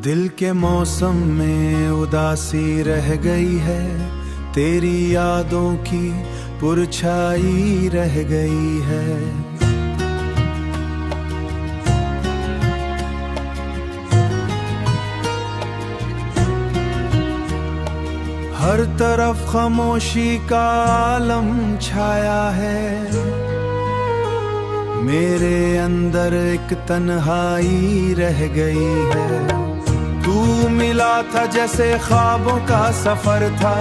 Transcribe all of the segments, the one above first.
दिल के मौसम में उदासी रह गई है, तेरी यादों की पुरछाई रह गई है। हर तरफ खामोशी का आलम छाया है, मेरे अंदर एक तन्हाई रह गई है। तू मिला था जैसे ख्वाबों का सफर था,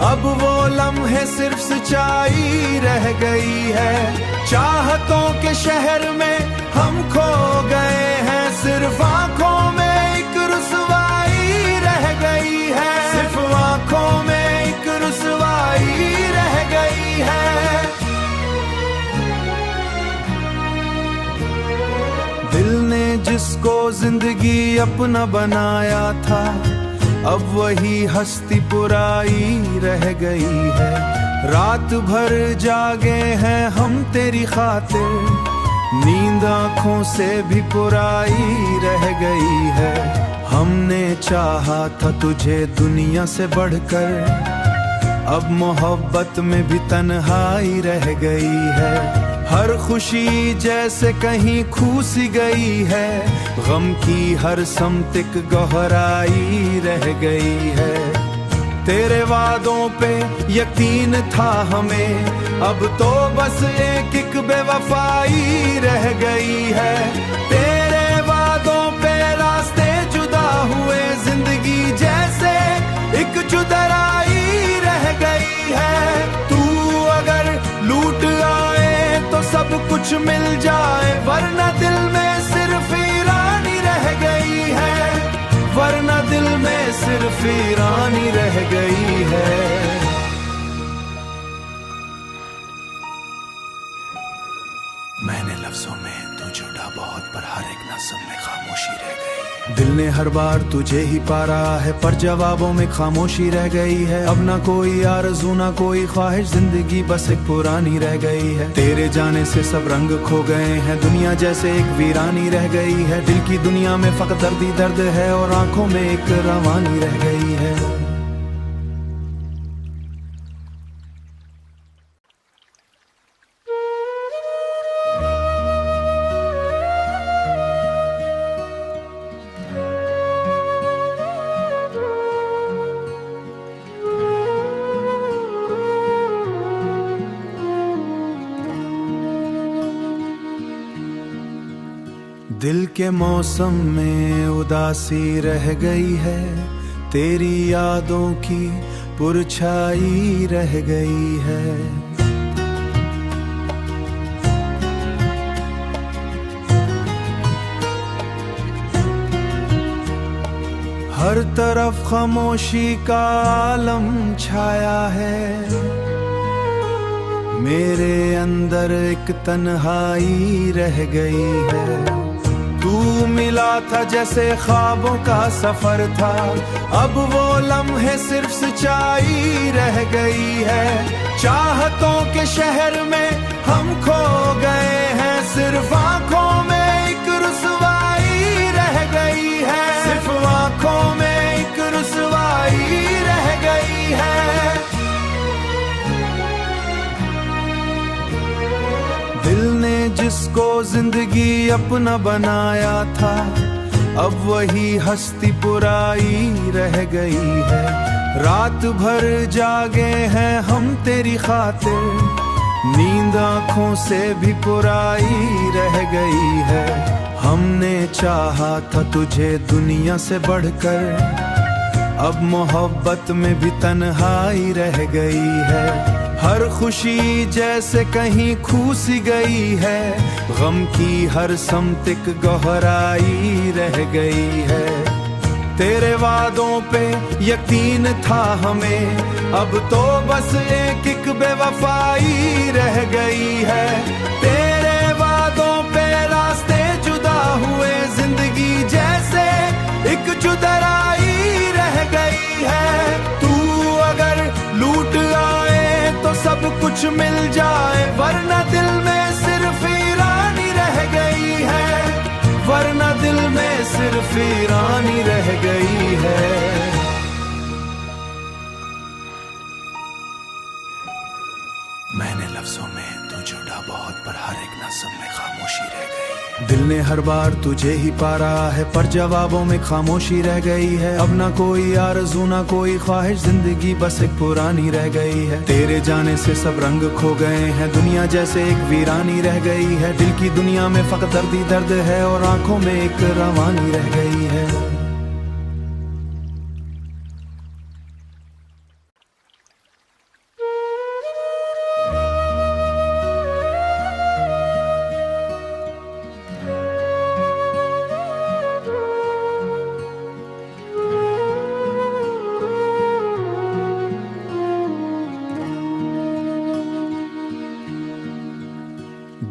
अब वो लम्हे सिर्फ सच्चाई रह गई है। चाहतों के शहर में हम खो गए हैं, सिर्फ आंखों में एक रुसवाई रह गई है, सिर्फ आंखों में एक रुसवाई रह गई है। दिल ने जिसको जिंदगी अपना बनाया था, अब वही हस्ती पुराई रह गई है। रात भर जागे हैं हम तेरी खातिर, नींद आँखों से भी पुराई रह गई है। हमने चाहा था तुझे दुनिया से बढ़कर, अब मोहब्बत में भी तन्हाई रह गई है। हर खुशी जैसे कहीं खो सी गई है, गम की हर समतिक गहराई रह गई है। तेरे वादों पे यकीन था हमें, अब तो बस एक बेवफाई रह गई है। तेरे वादों पे रास्ते जुदा हुए, जिंदगी जैसे एक जुदाई रह गई है। तू अगर लूट आए तो सब कुछ मिल जाए, वरना दिल में सिर्फ ईरानी रह गई है, वरना दिल में सिर्फ ईरानी रह गई है। मैंने लफ्जों में तू जुड़ा बहुत, पर हर एक नज़्म में खामोशी रह गई। दिल ने हर बार तुझे ही पा रहा है, पर जवाबों में खामोशी रह गई है। अब ना कोई आरज़ू ना कोई ख्वाहिश, जिंदगी बस एक पुरानी रह गई है। तेरे जाने से सब रंग खो गए हैं, दुनिया जैसे एक वीरानी रह गई है। दिल की दुनिया में फकत दर्द ही दर्द है, और आंखों में एक रवानी रह गई है। दिल के मौसम में उदासी रह गई है, तेरी यादों की पुरछाई रह गई है। हर तरफ खामोशी का आलम छाया है, मेरे अंदर एक तन्हाई रह गई है। तू मिला था जैसे ख्वाबों का सफर था, अब वो लम्हे सिर्फ सच्चाई रह गई है। चाहतों के शहर में हम खो गए हैं, सिर्फ आंखों में एक रुसवाई रह गई है, सिर्फ आंखों में एक रुसवाई रह गई है। दिल ने जिसको जिंदगी अपना बनाया था, अब वही हस्ती पुराई रह गई है। रात भर जागे हैं हम तेरी खातिर, नींद आँखों से भी पुराई रह गई है। हमने चाहा था तुझे दुनिया से बढ़कर, अब मोहब्बत में भी तन्हाई रह गई है। हर खुशी जैसे कहीं खो सी गई है, गम की हर समतिक गहराई रह गई है। तेरे वादों पे यकीन था हमें, अब तो बस एक बेवफाई रह गई है। तेरे वादों पे रास्ते जुदा हुए, जिंदगी जैसे एक जुदाई रह गई है। तू अगर लूट आए तो सब कुछ मिल जाए, वरना दिल में सिर्फ ईरानी रह गई है, वरना दिल में सिर्फ सिर्फ वीरानी रह गई है। मैंने लफ्जों में तू जुड़ा बहुत, पर हर एक नज़्म में खामोशी रह गई। दिल ने हर बार तुझे ही पा रहा है, पर जवाबों में खामोशी रह गई है। अब ना कोई आरज़ू ना कोई ख्वाहिश, जिंदगी बस एक पुरानी रह गई है। तेरे जाने से सब रंग खो गए हैं, दुनिया जैसे एक वीरानी रह गई है। दिल की दुनिया में फकत दर्द ही दर्द है, और आंखों में एक रवानी रह गई है।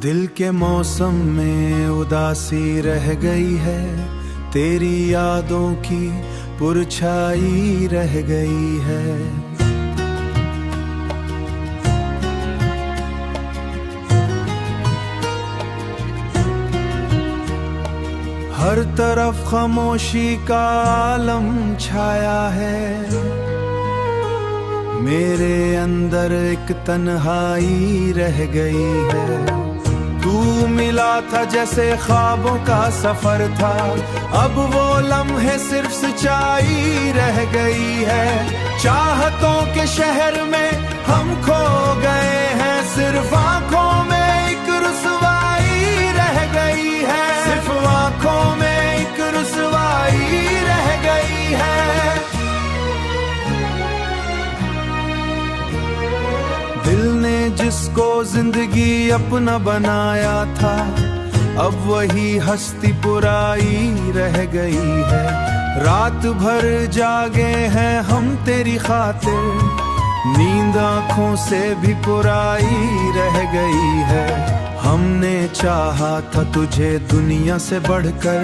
दिल के मौसम में उदासी रह गई है, तेरी यादों की पुरछाई रह गई है। हर तरफ खामोशी का आलम छाया है, मेरे अंदर एक तन्हाई रह गई है। तू मिला था जैसे ख्वाबों का सफर था, अब वो लम्हे सिर्फ सच्चाई रह गई है। चाहतों के शहर में हम खो गए हैं, सिर्फ आंखों में एक रुसवाई रह गई है। सिर्फ आंखों में एक रुसवाई रह गई है। दिल ने जिसको जिंदगी अपना बनाया था, अब वही हस्ती पुराई रह गई है। रात भर जागे हैं हम तेरी खातिर, नींद आंखों से भी पुराई रह गई है। हमने चाहा था तुझे दुनिया से बढ़कर,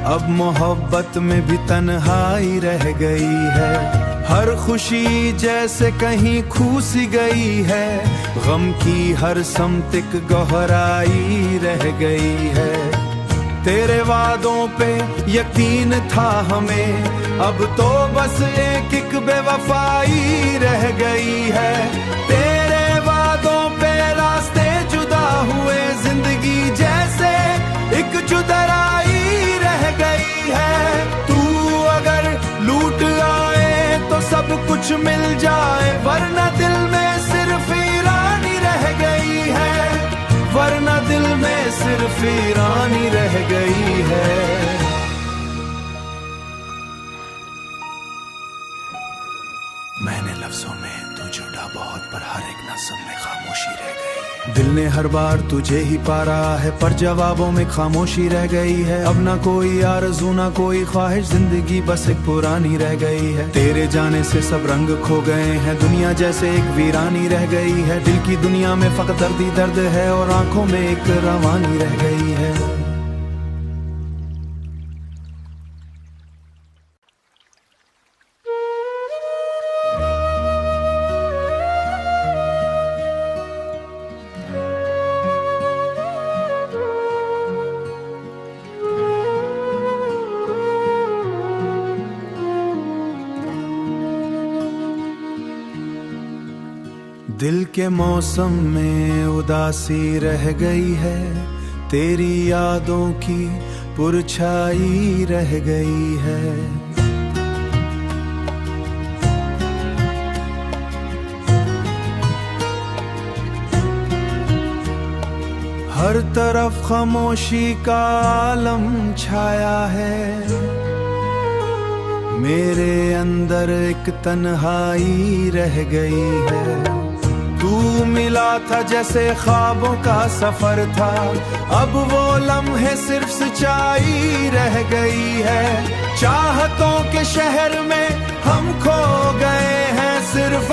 अब मोहब्बत में भी तन्हाई रह गई है। हर खुशी जैसे कहीं खो सी गई है, गम की हर समतिक गहराई रह गई है। तेरे वादों पे यकीन था हमें, अब तो बस एक एक बेवफाई रह गई है। तेरे वादों पे रास्ते जुदा हुए, जिंदगी जैसे एक जुदाई रह गई है। तू अगर लूट आए तो सब कुछ मिल जाए, वरना दिल में सिर्फ वीरानी रह गई है। वरना दिल में सिर्फ वीरानी रह गई है। मैंने लफ्जों में तू जुड़ा बहुत, पर हर एक नज़्म में खामोशी रह गई। दिल ने हर बार तुझे ही पा रहा है, पर जवाबों में खामोशी रह गई है। अब ना कोई आरज़ू ना कोई ख्वाहिश, जिंदगी बस एक पुरानी रह गई है। तेरे जाने से सब रंग खो गए हैं, दुनिया जैसे एक वीरानी रह गई है। दिल की दुनिया में फकत दर्द ही दर्द है, और आंखों में एक रवानी रह गई है। दिल के मौसम में उदासी रह गई है, तेरी यादों की पुरछाई रह गई है। हर तरफ खामोशी का आलम छाया है, मेरे अंदर एक तन्हाई रह गई है। तू मिला था जैसे ख्वाबों का सफर था, अब वो लम्हे सिर्फ सच्चाई रह गई है। चाहतों के शहर में हम खो गए हैं, सिर्फ